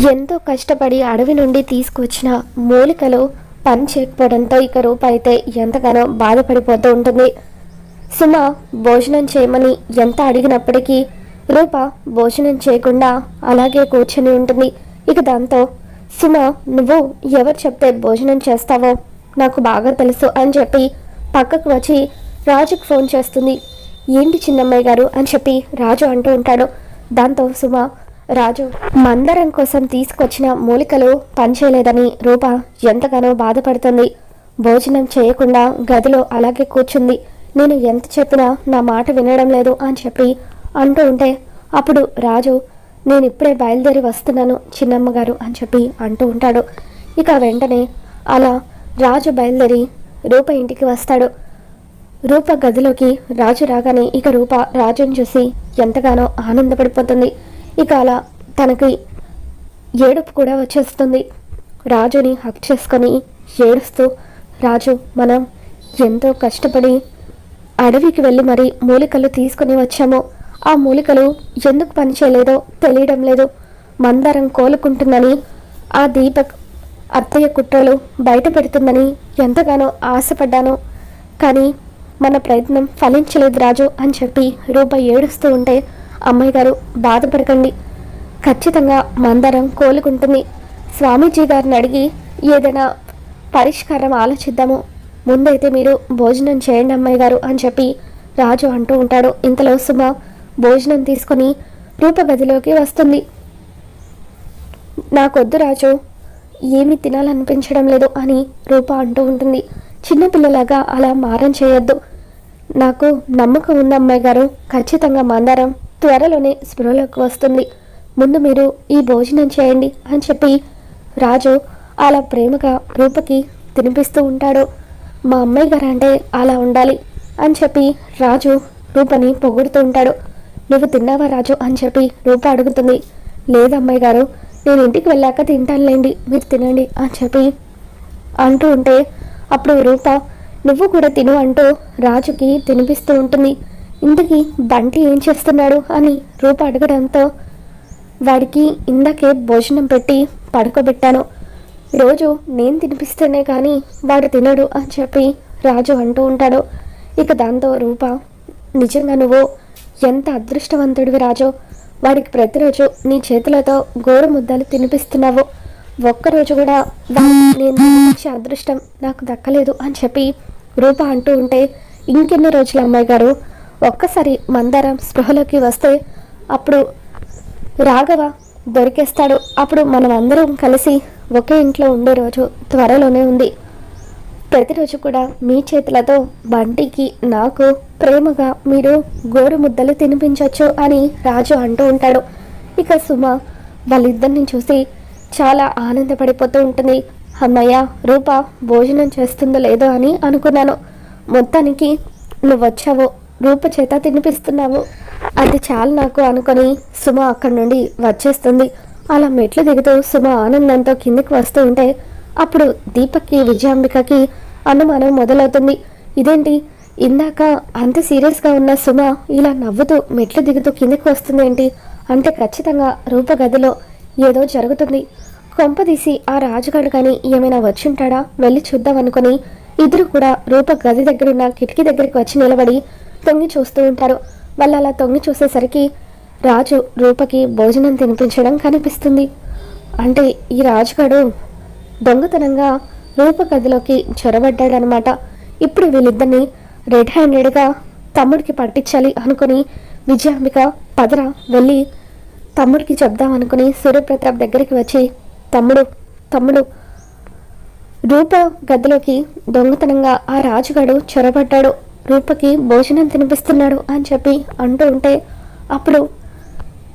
ఎంతో కష్టపడి అడవి నుండి తీసుకొచ్చిన మూలికలు పని చేయకపోవడంతో ఇక రూప అయితే ఎంతగానో బాధపడిపోతూ ఉంటుంది. సుమ భోజనం చేయమని ఎంత అడిగినప్పటికీ రూప భోజనం చేయకుండా అలాగే కూర్చొని ఉంటుంది. ఇక దాంతో సుమ, నువ్వు ఎవరు చెప్తే భోజనం చేస్తావో నాకు బాగా తెలుసు అని చెప్పి పక్కకు వచ్చి రాజుకు ఫోన్ చేస్తుంది. ఏంటి చిన్నమ్మాయి గారు అని చెప్పి రాజు అంటూ ఉంటాడు. దాంతో సుమ, రాజు మందరం కోసం తీసుకొచ్చిన మూలికలు పనిచేయలేదని రూప ఎంతగానో బాధపడుతుంది. భోజనం చేయకుండా గదిలో అలాగే కూర్చుంది. నేను ఎంత చెప్పినా నా మాట వినడం లేదు అని చెప్పి అంటూ ఉంటే అప్పుడు రాజు, నేను ఇప్పుడే బయలుదేరి వస్తున్నాను చిన్నమ్మగారు అని చెప్పి అంటూ ఉంటాడు. ఇక వెంటనే అలా రాజు బయలుదేరి రూప ఇంటికి వస్తాడు. రూప గదిలోకి రాజు రాగానే ఇక రూప రాజుని చూసి ఎంతగానో ఆనందపడిపోతుంది. ఇక అలా తనకి ఏడుపు కూడా వచ్చేస్తుంది. రాజుని హక్ చేసుకొని ఏడుస్తూ, రాజు, మనం ఎంతో కష్టపడి అడవికి వెళ్ళి మరి మూలికలు తీసుకుని వచ్చాము. ఆ మూలికలు ఎందుకు పనిచేయలేదో తెలియడం లేదు. మందరం కోలుకుంటుందని ఆ దీపక్ అత్తయ్య కుట్రలు బయట పెడుతుందని ఎంతగానో ఆశపడ్డాను. కానీ మన ప్రయత్నం ఫలించలేదు రాజు అని చెప్పి రూప ఏడుస్తూ ఉంటే, అమ్మాయి గారు బాధపడకండి, ఖచ్చితంగా మందరం కోలుకుంటుంది. స్వామీజీ గారిని అడిగి ఏదైనా పరిష్కారం ఆలోచిద్దాము. ముందైతే మీరు భోజనం చేయండి అమ్మాయి గారు అని చెప్పి రాజు అంటూ ఉంటాడు. ఇంతలో సుమ భోజనం తీసుకొని రూప గదిలోకి వస్తుంది. నాకొద్దు రాజు, ఏమీ తినాలనిపించడం లేదు అని రూప అంటూ ఉంటుంది. చిన్నపిల్లలాగా అలా మారం చేయొద్దు. నాకు నమ్మకం ఉంది అమ్మాయి గారు, ఖచ్చితంగా మందారం త్వరలోనే స్పృహలోకి వస్తుంది. ముందు మీరు ఈ భోజనం చేయండి అని చెప్పి రాజు అలా ప్రేమగా రూపకి తినిపిస్తూ ఉంటాడు. మా అమ్మాయి గారు అంటే అలా ఉండాలి అని చెప్పి రాజు రూపని పొగుడుతూ ఉంటాడు. నువ్వు తిన్నావా రాజు అని చెప్పి రూప అడుగుతుంది. లేదమ్మాయి గారు, నేను ఇంటికి వెళ్ళాక తింటానులేండి, మీరు తినండి అని చెప్పి అంటూ ఉంటే అప్పుడు రూప, నువ్వు కూడా తిను అంటూ రాజుకి తినిపిస్తూ ఉంటుంది. ఇంతకీ బంటి ఏం చేస్తున్నాడు అని రూప అడగడంతో, వాడికి ఇందాకే భోజనం పెట్టి పడుకోబెట్టాను, రోజు నేను తినిపిస్తేనే కానీ వాడు తినడు అని చెప్పి రాజు అంటూ ఉంటాడు. ఇక దాంతో రూప, నిజంగా నువ్వు ఎంత అదృష్టవంతుడివి రాజు, వాడికి ప్రతిరోజు నీ చేతులతో గోరు ముద్దలు తినిపిస్తున్నావు. ఒక్కరోజు కూడా నేను తినిపించే అదృష్టం నాకు దక్కలేదు అని చెప్పి రూప అంటూ ఉంటే, ఇంకెన్ని రోజులు అమ్మాయి గారు, ఒక్కసారి మందారం స్పృహలోకి వస్తే అప్పుడు రాఘవ దొరికేస్తాడు. అప్పుడు మనం అందరం కలిసి ఒకే ఇంట్లో ఉండే రోజు త్వరలోనే ఉంది. ప్రతిరోజు కూడా మీ చేతులతో బంటికి నాకు ప్రేమగా మీరు గోరు ముద్దలు తినిపించవచ్చు అని రాజు అంటూ ఉంటాడు. ఇక సుమ వాళ్ళిద్దరిని చూసి చాలా ఆనందపడిపోతూ ఉంటుంది. అమ్మయ్య, రూప భోజనం చేస్తుందో లేదో అని అనుకున్నాను, మొత్తానికి నువ్వు వచ్చావు, రూప చేత తినిపిస్తున్నావు, అది చాలు నాకు అనుకొని సుమ అక్కడి నుండి వచ్చేస్తుంది. అలా మెట్లు దిగుతూ సుమ ఆనందంతో కిందికి వస్తూ ఉంటే అప్పుడు దీపక్కి విజయాంబికకి అనుమానం మొదలవుతుంది. ఇదేంటి, ఇందాక అంత సీరియస్గా ఉన్న సుమ ఇలా నవ్వుతూ మెట్లు దిగుతూ కిందికి వస్తుంది ఏంటి అంటే ఖచ్చితంగా రూప గదిలో ఏదో జరుగుతుంది. కొంపదీసి ఆ రాజుగాడు కానీ ఏమైనా వచ్చుంటాడా, వెళ్ళి చూద్దాం అనుకుని ఇద్దరు కూడా రూప గది దగ్గరున్న కిటికీ దగ్గరికి వచ్చి నిలబడి తొంగి చూస్తూ ఉంటారు. వాళ్ళు అలా తొంగి చూసేసరికి రాజు రూపకి భోజనం తినిపించడం కనిపిస్తుంది. అంటే ఈ రాజుగాడు దొంగతనంగా రూప గదిలోకి చొరబడ్డాడనమాట. ఇప్పుడు వీళ్ళిద్దరిని రెడ్ హ్యాండెడ్గా తమ్ముడికి పట్టించాలి అనుకుని విజయాంబిక పదరా వెళ్ళి తమ్ముడికి చెప్దాం అనుకుని సూర్యప్రతాప్ దగ్గరికి వచ్చి, తమ్ముడు రూప గదిలోకి దొంగతనంగా ఆ రాజుగాడు చొరబడ్డాడు, రూపకి భోజనం తినిపిస్తున్నాడు అని చెప్పి అంటూ ఉంటే అప్పుడు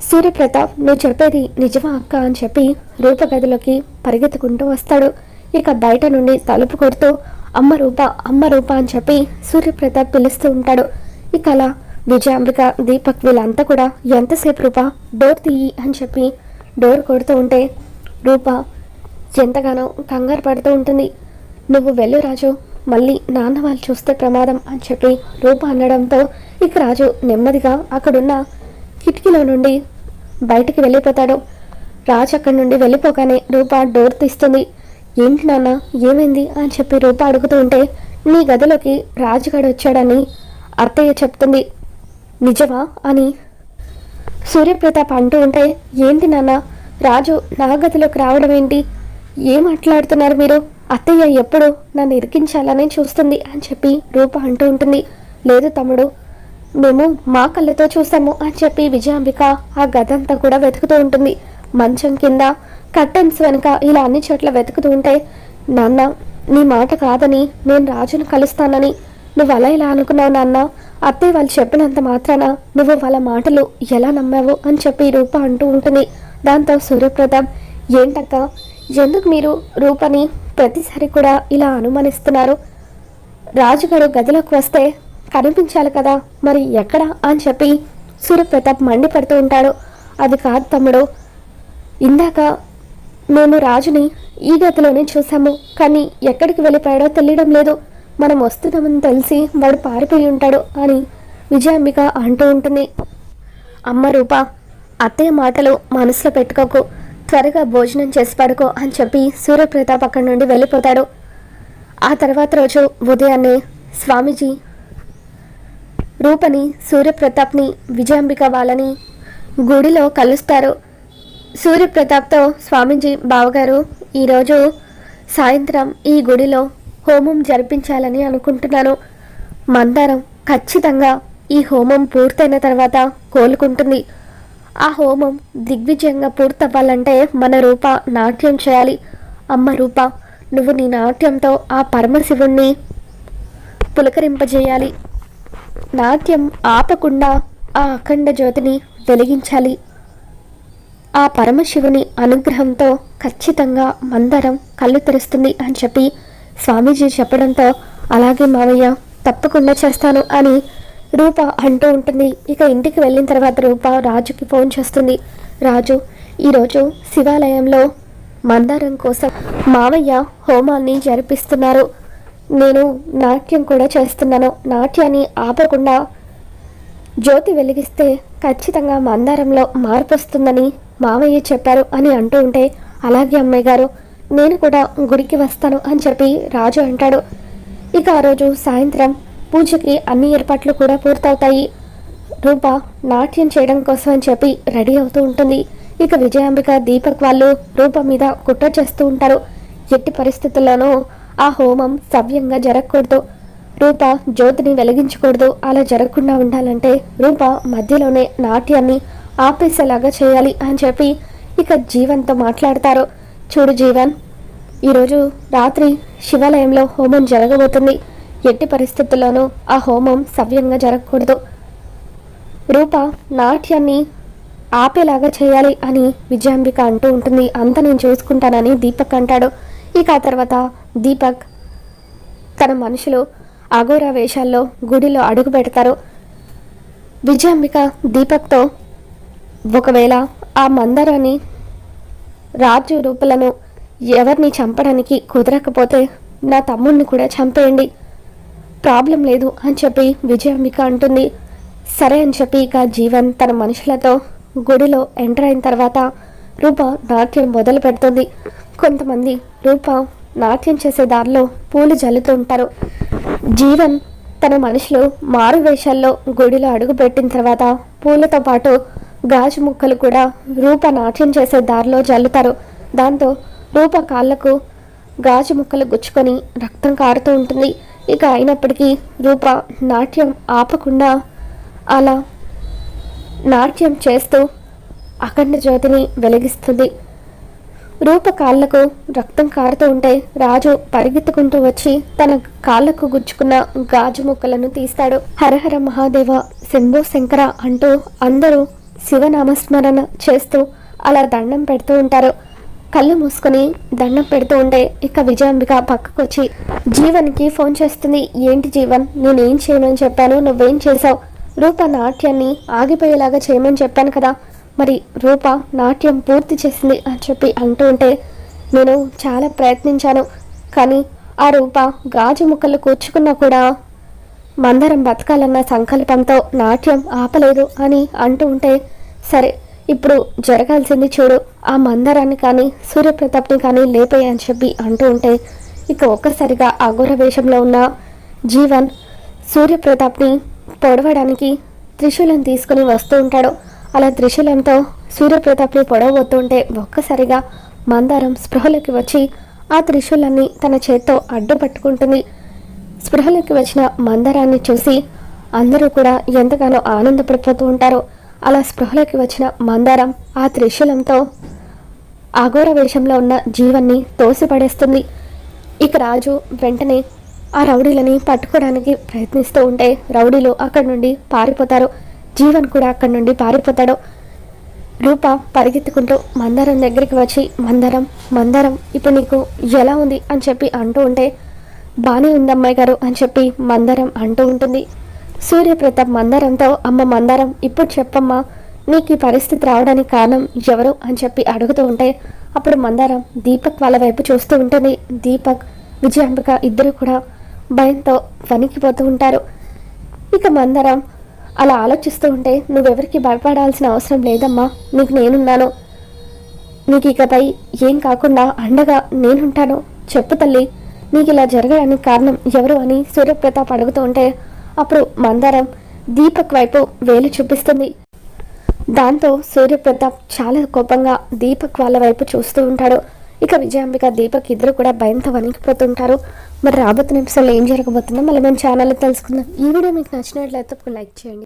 సూర్యప్రతాప్, నువ్వు చెప్పేది నిజమా అక్క అని చెప్పి రూప గదిలోకి పరిగెత్తుకుంటూ వస్తాడు. ఇక బయట నుండి తలుపు కొడుతూ అమ్మ రూప అని చెప్పి సూర్యప్రతాప్ పిలుస్తూ ఉంటాడు. ఇక అలా విజయాంబిక, దీపక్ వీళ్ళంతా కూడా ఎంతసేపు రూప డోర్ తీయి అని చెప్పి డోర్ కొడుతూ ఉంటే రూప ఎంతగానో కంగారు పడుతూ ఉంటుంది. నువ్వు వెళ్ళు రాజు, మళ్ళీ నాన్న వాళ్ళు చూస్తే ప్రమాదం అని చెప్పి రూప అనడంతో ఇక రాజు నెమ్మదిగా అక్కడున్న కిటికీలో నుండి బయటికి వెళ్ళిపోతాడు. రాజు అక్కడి నుండి వెళ్ళిపోగానే రూప డోర్ తీస్తుంది. ఏంటి నాన్న, ఏమైంది అని చెప్పి రూప అడుగుతూ ఉంటే, నీ గదిలోకి రాజుగాడు వచ్చాడని అత్తయ్య చెప్తుంది. నిజమా అని సూర్యప్రతాప్ అంటూ ఉంటే, ఏంటి నాన్న, రాజు నా గదిలోకి రావడం ఏంటి, ఏం మాట్లాడుతున్నారు మీరు, అత్తయ్య ఎప్పుడు నన్ను ఇరికించాలని చూస్తుంది అని చెప్పి రూప అంటూ ఉంటుంది. లేదు తమ్ముడు, మేము మా కళ్ళతో చూసాము అని చెప్పి విజయాంబిక ఆ గదంతా కూడా వెతుకుతూ ఉంటుంది. మంచం కింద, కర్టెన్స్ వెనుక, ఇలా అన్ని చోట్ల వెతుకుతూ ఉంటే, నాన్న నీ మాట కాదని నేను రాజును కలుస్తానని నువ్వు అలా ఇలా అనుకున్నావు నాన్న, అత్తయ్య వాళ్ళు చెప్పినంత మాత్రాన నువ్వు వాళ్ళ మాటలు ఎలా నమ్మావు అని చెప్పి రూప అంటూ ఉంటుంది. దాంతో సూర్యప్రతాప్, ఏంటక్క, ఎందుకు మీరు రూపని ప్రతిసారి కూడా ఇలా అనుమానిస్తున్నారు, రాజుగారు గదిలోకి వస్తే కనిపించాలి కదా, మరి ఎక్కడ అని చెప్పి సూర్యప్రతాప్ మండిపడుతూ ఉంటాడు. అది కాదు తమ్ముడు, ఇందాక మేము రాజుని ఈ గదిలోనే చూసాము, కానీ ఎక్కడికి వెళ్ళిపోయాడో తెలియడం లేదు, మనం వస్తున్నామని తెలిసి వాడు పారిపోయి ఉంటాడు అని విజయాంబిక అంటూ ఉంటుంది. అమ్మ రూప, అత్తయ్య మాటలు మనసులో పెట్టుకోకు, త్వరగా భోజనం చేసి పడుకో అని చెప్పి సూర్యప్రతాప్ అక్కడి నుండి వెళ్ళిపోతాడు. ఆ తర్వాత రోజు ఉదయాన్నే స్వామీజీ రూపని, సూర్యప్రతాప్ని, విజయాంబిక వాళ్ళని గుడిలో కలుస్తారు. సూర్యప్రతాప్తో స్వామీజీ, బావగారు ఈరోజు సాయంత్రం ఈ గుడిలో హోమం జరిపించాలని అనుకుంటున్నాను, మందారం ఖచ్చితంగా ఈ హోమం పూర్తయిన తర్వాత కోలుకుంటుంది, ఆ హోమం దిగ్విజయంగా పూర్తవ్వాలంటే మన రూప నాట్యం చేయాలి, అమ్మ రూప నువ్వు నీ నాట్యంతో ఆ పరమశివుణ్ణి పులకరింపజేయాలి, నాట్యం ఆపకుండా ఆ అఖండ జ్యోతిని వెలిగించాలి, ఆ పరమశివుని అనుగ్రహంతో ఖచ్చితంగా మందరం కళ్ళు తెరుస్తుంది అని చెప్పి స్వామీజీ చెప్పడంతో, అలాగే మావయ్య తప్పకుండా చేస్తాను అని రూప అంటూ ఉంటుంది. ఇక ఇంటికి వెళ్ళిన తర్వాత రూప రాజుకి ఫోన్ చేస్తుంది. రాజు, ఈరోజు శివాలయంలో మందారం కోసం మావయ్య హోమాన్ని జరిపిస్తున్నారు, నేను నాట్యం కూడా చేస్తున్నాను, నాట్యాన్ని ఆపకుండా జ్యోతి వెలిగిస్తే ఖచ్చితంగా మందారంలో మార్పు వస్తుందని మావయ్య చెప్పారు అని అంటూ ఉంటే, అలాగే అమ్మాయి గారు నేను కూడా గుడికి వస్తాను అని చెప్పి రాజు అంటాడు. ఇక ఆ రోజు సాయంత్రం పూజకి అన్ని ఏర్పాట్లు కూడా పూర్తవుతాయి. రూప నాట్యం చేయడం కోసం అని చెప్పి రెడీ అవుతూ ఉంటుంది. ఇక విజయాంబిక, దీపక్ వాళ్ళు రూప మీద కుట్ర చేస్తూ ఉంటారు. ఎట్టి పరిస్థితుల్లోనూ ఆ హోమం సవ్యంగా జరగకూడదు, రూప జ్యోతిని వెలిగించకూడదు, అలా జరగకుండా ఉండాలంటే రూప మధ్యలోనే నాట్యాన్ని ఆపేసేలాగా చేయాలి అని చెప్పి ఇక జీవన్తో మాట్లాడతారు. చూడు జీవన్, ఈరోజు రాత్రి శివాలయంలో హోమం జరగబోతుంది, ఎట్టి పరిస్థితుల్లోనూ ఆ హోమం సవ్యంగా జరగకూడదు, రూప నాట్యాన్ని ఆపేలాగా చేయాలి అని విజయాంబిక అంటూ ఉంటుంది. అంతా నేను చూసుకుంటానని దీపక్ అంటాడు. ఇక ఆ తర్వాత దీపక్ తన మనుషులు అఘోరా వేషాల్లో గుడిలో అడుగు పెడతారు. విజయాంబిక దీపక్తో, ఒకవేళ ఆ మందరాన్ని రాజు రూపలను ఎవరిని చంపడానికి కుదరకపోతే నా తమ్ముడిని కూడా చంపేయండి, ప్రాబ్లం లేదు అని చెప్పి విజయాంబిక అంటుంది. సరే అని చెప్పి ఇక జీవన్ తన మనుషులతో గుడిలో ఎంటర్ అయిన తర్వాత రూప నాట్యం మొదలు పెడుతుంది. కొంతమంది రూప నాట్యం చేసే దారిలో పూలు జల్లుతూ ఉంటారు. జీవన్ తన మనుషులు మారు వేషాల్లో గుడిలో అడుగు పెట్టిన తర్వాత పూలతో పాటు గాజు ముక్కలు కూడా రూప నాట్యం చేసే దారిలో జల్లుతారు. దాంతో రూప కాళ్ళకు గాజు ముక్కలు గుచ్చుకొని రక్తం కారుతూ ఉంటుంది. ఇక అయినప్పటికీ రూప నాట్యం ఆపకుండా అలా నాట్యం చేస్తూ అఖండ జ్యోతిని వెలిగిస్తుంది. రూప కాళ్లకు రక్తం కారుతూ ఉంటే రాజు పరిగెత్తుకుంటూ వచ్చి తన కాళ్లకు గుచ్చుకున్న గాజు ముక్కలను తీస్తాడు. హరహర మహాదేవ, శంభో శంకర అంటూ అందరూ శివనామస్మరణ చేస్తూ అలా దండం పెడుతూ ఉంటారు. కళ్ళు మూసుకొని దండం పెడుతూ ఉంటే ఇక విజయాంబిక పక్కకు వచ్చి జీవన్కి ఫోన్ చేస్తుంది. ఏంటి జీవన్, నేనేం చేయమని చెప్పాను, నువ్వేం చేసావు, రూప నాట్యాన్ని ఆగిపోయేలాగా చేయమని చెప్పాను కదా, మరి రూప నాట్యం పూర్తి చేసింది అని చెప్పి అంటూ ఉంటే, నేను చాలా ప్రయత్నించాను, కానీ ఆ రూప గాజు ముక్కలు కూర్చుకున్నా కూడా మందరం బతకాలన్న సంకల్పంతో నాట్యం ఆపలేదు అని అంటూ ఉంటే, సరే ఇప్పుడు జరగాల్సింది చూడు, ఆ మందారాన్ని కానీ సూర్యప్రతాప్ని కానీ లేపేయి అని చెప్పి అంటూ ఉంటే ఇక ఒక్కసారిగా అఘోర వేషంలో ఉన్న జీవన్ సూర్యప్రతాప్ని పొడవడానికి త్రిశూలం తీసుకుని వస్తూ ఉంటాడు. అలా త్రిశూలంతో సూర్యప్రతాప్ని పొడవబోతూ ఉంటే ఒక్కసారిగా మందారం స్పృహలోకి వచ్చి ఆ త్రిశూలాన్ని తన చేత్తో అడ్డుపట్టుకుంటుంది. స్పృహలోకి వచ్చిన మందారాన్ని చూసి అందరూ కూడా ఎంతగానో ఆనందపడిపోతూ ఉంటారు. అలా స్పృహలోకి వచ్చిన మందారం ఆ త్రిశూలంతో అఘోర వేషంలో ఉన్న జీవన్ని తోసిపడేస్తుంది. ఇక రాజు వెంటనే ఆ రౌడీలని పట్టుకోవడానికి ప్రయత్నిస్తూ ఉంటే రౌడీలు అక్కడి నుండి పారిపోతారు. జీవన్ కూడా అక్కడి నుండి పారిపోతాడు. రూప పరిగెత్తుకుంటూ మందారం దగ్గరికి వచ్చి మందారం ఇప్పుడు నీకు ఎలా ఉంది అని చెప్పి అంటూ ఉంటే బానే ఉంది అమ్మాయి గారు అని చెప్పి మందారం అంటూ ఉంటుంది. సూర్యప్రతాప్ మందారంతో అమ్మ మందారం ఇప్పుడు చెప్పమ్మా, నీకు ఈ పరిస్థితి రావడానికి కారణం ఎవరు అని చెప్పి అడుగుతూ ఉంటే అప్పుడు మందారం దీపక్ వాళ్ళ వైపు చూస్తూ ఉంటుంది. దీపక్ విజయాంబిక ఇద్దరు కూడా భయంతో వణికిపోతూ ఉంటారు. ఇక మందారం అలా ఆలోచిస్తూ ఉంటే నువ్వెవరికి భయపడాల్సిన అవసరం లేదమ్మా, నీకు నేనున్నాను, నీకు ఇకపై ఏం కాకుండా అండగా నేనుంటాను, చెప్పు తల్లి, నీకు ఇలా జరగడానికి కారణం ఎవరు అని సూర్యప్రతాప్ అడుగుతూ ఉంటే అప్పుడు మందారం దీపక్ వైపు వేలు చూపిస్తుంది. దాంతో సూర్యప్రతాప్ చాలా కోపంగా దీపక్ వాళ్ళ వైపు చూస్తూ ఉంటాడు. ఇక విజయాంబిక దీపక్ ఇద్దరు కూడా భయంతో వణికిపోతుంటారు. మరి రాబోతున్న ఎపిసోడ్లో ఏం జరగబోతుందో మళ్ళీ మన ఛానల్లో తెలుసుకుందాం. ఈ వీడియో మీకు నచ్చినట్లయితే లైక్ చేయండి.